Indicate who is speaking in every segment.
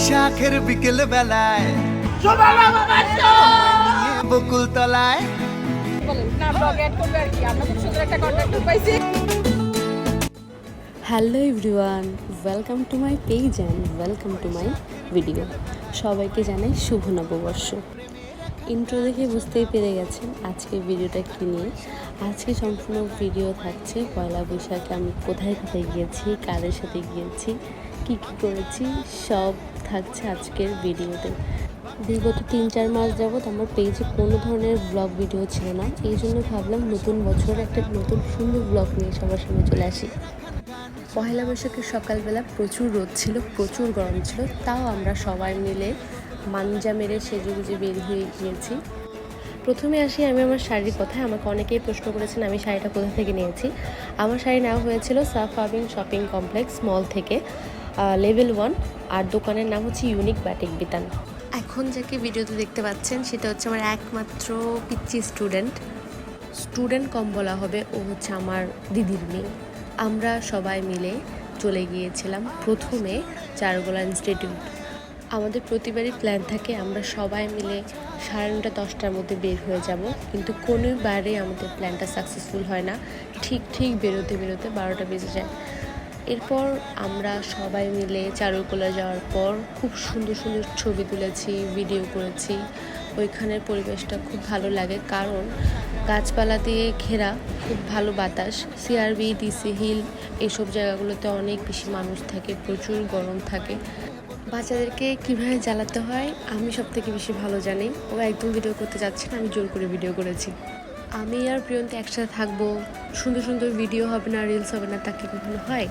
Speaker 1: বৈশাখের বিকেল বেলায় বকুল তলায়
Speaker 2: hello everyone, welcome to my page and welcome to my video. সবাইকে জানাই শুভ নববর্ষ। ইন্ট্রো দেখে বুঝতেই পেরে গেছেন আজকে ভিডিওটা কী নিয়ে। আজকে সম্পূর্ণ ভিডিও থাকছে পয়লা বৈশাখে আমি কোথায় কোথায় গিয়েছি, কাদের সাথে গিয়েছি, কী কী করেছি, সব থাকছে আজকের ভিডিওতে। বিগত 3-4 মাস যাবৎ আমার পেজে কোনো ধরনের ব্লগ ভিডিও ছিল না, এই জন্য ভাবলাম নতুন বছরে একটা নতুন সুন্দর ব্লগ নিয়ে সবার সামনে চলে আসি। পয়লা বৈশাখের সকালবেলা প্রচুর রোদ ছিল, প্রচুর গরম ছিল, তাও আমরা সবাই মিলে মাঞ্জা মেরে সেজেগুজে বের হয়ে গিয়েছি। প্রথমে আসি আমি আমার শাড়ির কথায়। আমাকে অনেকেই প্রশ্ন করেছেন আমি শাড়িটা কোথা থেকে নিয়েছি। আমার শাড়ি নেওয়া হয়েছিল সাফাবিন শপিং কমপ্লেক্স মল থেকে, লেভেল 1, আর দোকানের নাম হচ্ছে ইউনিক বাটিক বিতান। এখন যাকে ভিডিওতে দেখতে পাচ্ছেন সেটা হচ্ছে আমার একমাত্র পিচ্চি স্টুডেন্ট কম বলা হবে, ও হচ্ছে আমার দিদির মেয়ে। আমরা সবাই মিলে চলে গিয়েছিলাম প্রথমে চারুকলা ইনস্টিটিউট। আমাদের প্রতিবারই প্ল্যান থাকে আমরা সবাই মিলে 9:30-10টার মধ্যে বের হয়ে যাব, কিন্তু কোনোবারে আমাদের প্ল্যানটা সাকসেসফুল হয় না। ঠিক বেরোতে 12টা বেজে যায়। এরপর আমরা সবাই মিলে চারুকলা যাওয়ার পর খুব সুন্দর সুন্দর ছবি তুলেছি, ভিডিও করেছি। ওইখানের পরিবেশটা খুব ভালো লাগে, কারণ গাছপালা দিয়ে ঘেরা, খুব ভালো বাতাস। সিআরবি, ডিসি হিল এইসব জায়গাগুলোতে অনেক বেশি মানুষ থাকে, প্রচুর গরম থাকে। বাচ্চাদেরকে কীভাবে জ্বালাতে হয় আমি সব থেকে বেশি ভালো জানি। ও একদম ভিডিও করতে যাচ্ছে না, আমি জোর করে ভিডিও করেছি। আমি আর প্রিয়ন্তী একসাথে থাকবো, সুন্দর সুন্দর ভিডিও হবে না, রিলস হবে না, তা কি কখনো হয়?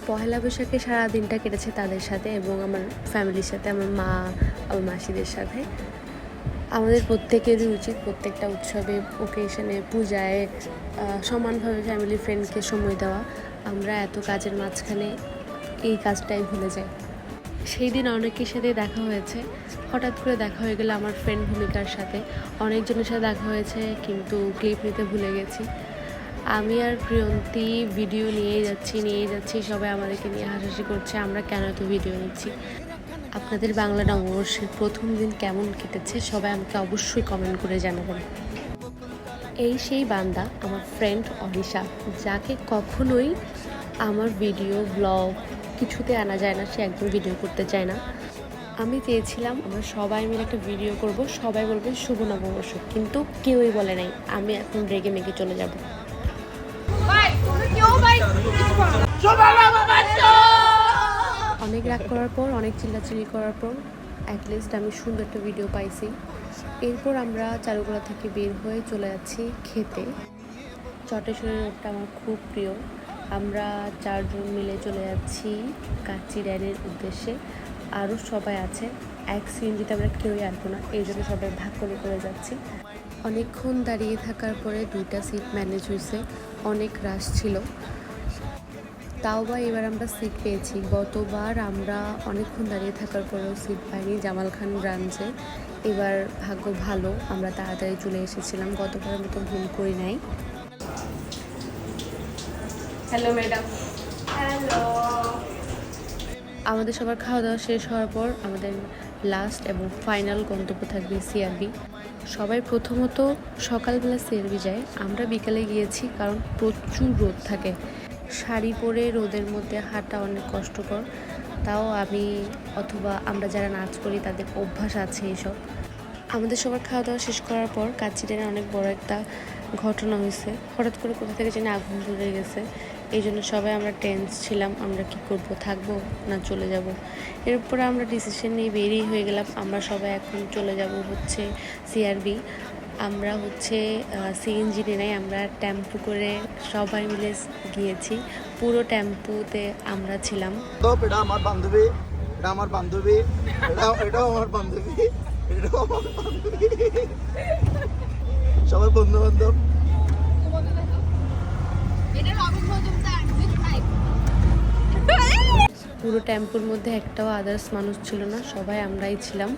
Speaker 2: পয়লা বৈশাখে সারা দিনটা কেটেছে তাদের সাথে এবং আমার ফ্যামিলির সাথে, আমার মা, আমার মাসিদের সাথে। আমাদের প্রত্যেকেরই উচিত প্রত্যেকটা উৎসবে, ওকেশনে, পূজায় সমানভাবে ফ্যামিলি ফ্রেন্ডকে সময় দেওয়া। আমরা এত কাজের মাঝখানে এই কাজটাই ভুলে যাই। সেই দিন অনেকের সাথে দেখা হয়েছে, হঠাৎ করে দেখা হয়ে গেলে আমার ফ্রেন্ড ভূমিকার সাথে অনেকজনের সাথে দেখা হয়েছে, কিন্তু ক্লিপ নিতে ভুলে গেছি। আমি আর প্রিয়ন্তী ভিডিও নিয়েই যাচ্ছি, সবাই আমাদেরকে নিয়ে হাসাহাসি করছে, আমরা কেন এত ভিডিও নিচ্ছি। আপনাদের বাংলা নববর্ষের প্রথম দিন কেমন কেটেছে সবাই আমাকে অবশ্যই কমেন্ট করে জানাবেন। এই সেই বান্দা আমার ফ্রেন্ড অলিশা, যাকে কখনোই আমার ভিডিও ব্লগ কিছুতে আনা যায় না, সে একদম ভিডিও করতে চায় না। আমি চেয়েছিলাম আমরা সবাই মিলে একটা ভিডিও করব, সবাই বলবে শুভ নববর্ষ, কিন্তু কেউই বলে নাই। আমি এখন রেগে মেগে চলে যাব। অনেক রাগ করার পর, অনেক চিল্লাচিল্লি করার পর অ্যাটলিস্ট আমি সুন্দর একটা ভিডিও পাইছি। এরপর আমরা চারুকলা থেকে বের হয়ে চলে যাচ্ছি খেতে। চটেশ্বরী রোডটা আমার খুব প্রিয়। আমরা 4 জন মিলে চলে যাচ্ছি কাচ্চি ড্যানের উদ্দেশ্যে। আরও সবাই আছে, এক সিএনজিতে আমরা কেউই আসবো না, এই জন্য সবাই ভাগ করে যাচ্ছি। অনেকক্ষণ দাঁড়িয়ে থাকার পরে 2টা সিট ম্যানেজ হয়েছে, অনেক রাশ ছিল, তাও বা এবার আমরা সিট পেয়েছি। গতবার আমরা অনেকক্ষণ দাঁড়িয়ে থাকার পরেও সিট পাইনি জামাল খান ব্রাঞ্চে। এবার ভাগ্য ভালো, আমরা তাড়াতাড়ি চলে এসেছিলাম, গতবারের মতো ভুল করি নাই। Hello madam. হ্যালো। আমাদের সবার খাওয়া দাওয়া শেষ হওয়ার পর আমাদের লাস্ট এবং ফাইনাল গন্তব্য থাকবে সিআরবি। সবাই প্রথমত সকালবেলা সিআরবি যায়, আমরা বিকালে গিয়েছি কারণ প্রচুর রোদ থাকে। শাড়ি পরে রোদের মধ্যে হাঁটা অনেক কষ্টকর, তাও আমি অথবা আমরা যারা নাচ করি তাদের অভ্যাস আছে এইসব। আমাদের সবার খাওয়া দাওয়া শেষ করার পর কাচ্চি ড্যানে অনেক বড় একটা ঘটনা হয়েছে। হঠাৎ করে কোথা থেকে যেন আগুন ধরে গেছে, এই জন্য সবাই আমরা টেন্স ছিলাম, আমরা কি করব, থাকবো না চলে যাব। এরপরে আমরা ডিসিশন নিয়ে বেরিয়ে হয়ে গেলাম। আমরা সবাই এখন চলে যাব হচ্ছে সিআরবি। আমরা হচ্ছে সিএনজি নাই, আমরা টেম্পু করে সবাই মিলে গিয়েছি। পুরো টেম্পুতে আমরা ছিলাম।
Speaker 1: এটা আমার বান্ধবী, এটাও আমার বান্ধবী। সবাই বন্ধু বান্ধব।
Speaker 2: পুরো টেম্পুর মধ্যে একটাও আদার্স মানুষ ছিল না, সবাই আমরাই ছিলাম।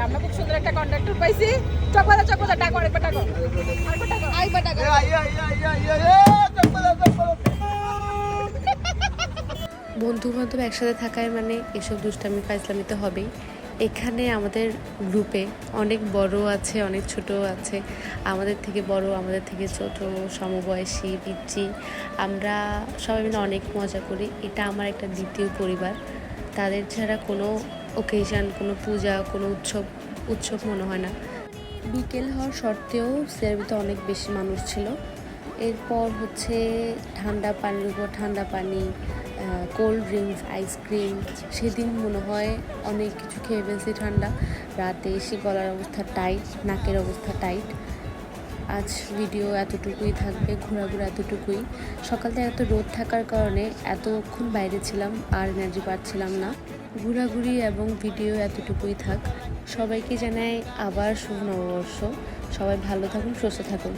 Speaker 3: আমরা খুব সুন্দর একটা কন্ট্রাক্টর পাইছি। চকবাজা টাকা আরেকবার টাকা আরেকবার টাকা।
Speaker 2: বন্ধু বান্ধব একসাথে থাকায় মানে এসব দুষ্টামি ফাইজলামি তো হবেই। এখানে আমাদের গ্রুপে অনেক বড় আছে, অনেক ছোট আছে, আমাদের থেকে বড়, আমাদের থেকে ছোট, সমবয়সী, পিচ্চি। আমরা সবাই মিলে অনেক মজা করি। এটা আমার একটা দ্বিতীয় পরিবার। তাদের ছাড়া কোনো ওকেশান, কোনো পূজা, কোনো উৎসব মনে হয় না। বিকেল হওয়ার সত্ত্বেও সিআরবিতে অনেক বেশি মানুষ ছিল। এরপর হচ্ছে ঠান্ডা পানির উপর ঠান্ডা পানি, কোল্ড ড্রিঙ্কস, আইসক্রিম। সেদিন মনে হয় অনেক কিছু খেয়ে ফেলছি ঠান্ডা। রাতে এসে গলার অবস্থা টাইট, নাকের অবস্থা টাইট। আজ ভিডিও এতটুকুই থাকবে, ঘোরাঘুরা এতটুকুই। সকাল থেকে এত রোদ থাকার কারণে এতক্ষণ বাইরে ছিলাম, আর এনার্জি পাচ্ছিলাম না। ঘোরাঘুরি এবং ভিডিও এতটুকুই থাক। সবাইকে জানাই আবার শুভ নববর্ষ। সবাই ভালো থাকুন, সুস্থ থাকুন।